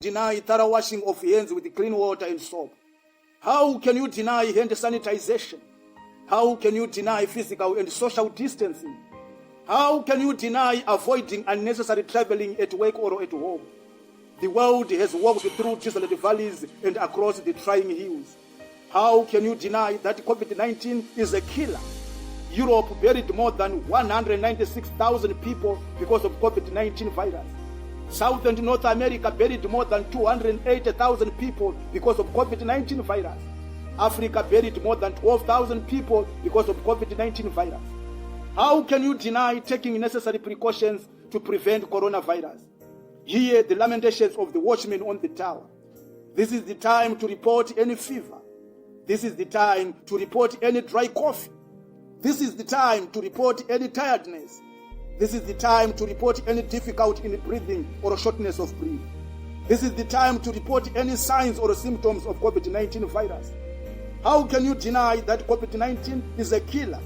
deny thorough washing of hands with clean water and soap? How can you deny hand sanitization? How can you deny physical and social distancing? How can you deny avoiding unnecessary traveling at work or at home? The world has walked through desolate valleys and across the trying hills. How can you deny that COVID-19 is a killer? Europe buried more than 196,000 people because of COVID-19 virus. South and North America buried more than 280,000 people because of COVID-19 virus. Africa buried more than 12,000 people because of COVID-19 virus. How can you deny taking necessary precautions to prevent coronavirus? Hear the lamentations of the watchmen on the tower. This is the time to report any fever. This is the time to report any dry cough. This is the time to report any tiredness. This is the time to report any difficulty in breathing or shortness of breath. This is the time to report any signs or symptoms of COVID-19 virus. How can you deny that COVID-19 is a killer?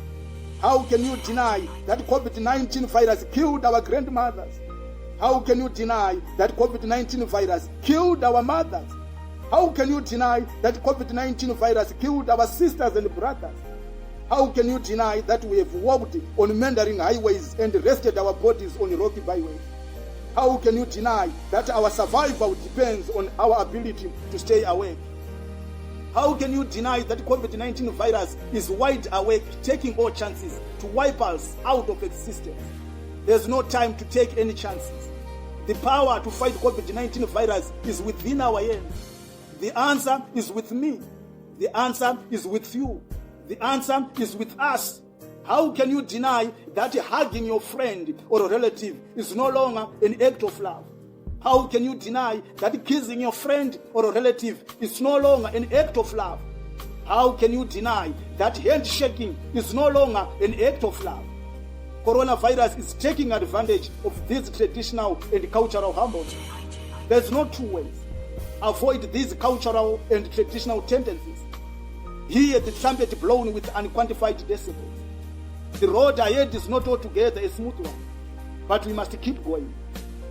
How can you deny that COVID-19 virus killed our grandmothers? How can you deny that COVID-19 virus killed our mothers? How can you deny that COVID-19 virus killed our sisters and brothers? How can you deny that we have walked on meandering highways and rested our bodies on rocky byways? How can you deny that our survival depends on our ability to stay awake? How can you deny that COVID-19 virus is wide awake, taking all chances to wipe us out of existence? There's no time to take any chances. The power to fight COVID-19 virus is within our hands. The answer is with me. The answer is with you. The answer is with us. How can you deny that hugging your friend or relative is no longer an act of love? How can you deny that kissing your friend or relative is no longer an act of love? How can you deny that handshaking is no longer an act of love? Coronavirus is taking advantage of this traditional and cultural harmony. There's no two ways. Avoid these cultural and traditional tendencies. Hear the trumpet blown with unquantified decibels. The road ahead is not altogether a smooth one, but we must keep going.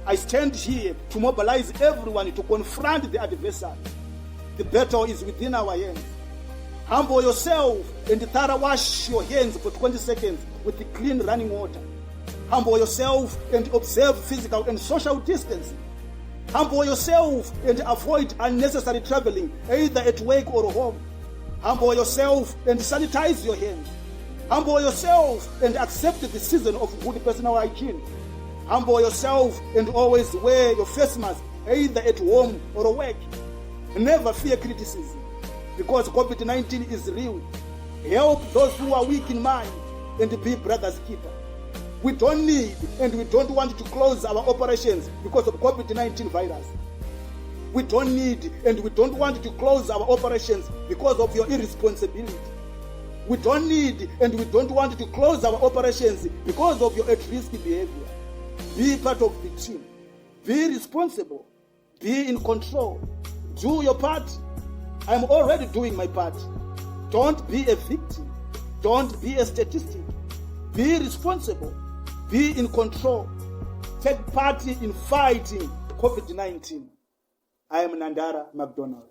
I stand here to mobilize everyone to confront the adversary. The battle is within our hands. Humble yourself and thoroughly wash your hands for 20 seconds with the clean running water. Humble yourself and observe physical and social distancing. Humble yourself and avoid unnecessary traveling, either at work or home. Humble yourself and sanitize your hands. Humble yourself and accept the season of good personal hygiene. Humble yourself and always wear your face mask, either at home or work. Never fear criticism, because COVID-19 is real. Help those who are weak in mind and be brother's keeper. We don't need and we don't want to close our operations because of COVID-19 virus. We don't need and we don't want to close our operations because of your irresponsibility. We don't need and we don't want to close our operations because of your at-risk behavior. Be part of the team. Be responsible. Be in control. Do your part. I'm already doing my part. Don't be a victim. Don't be a statistic. Be responsible. Be in control. Take part in fighting COVID-19. I am Nhandara McDonald.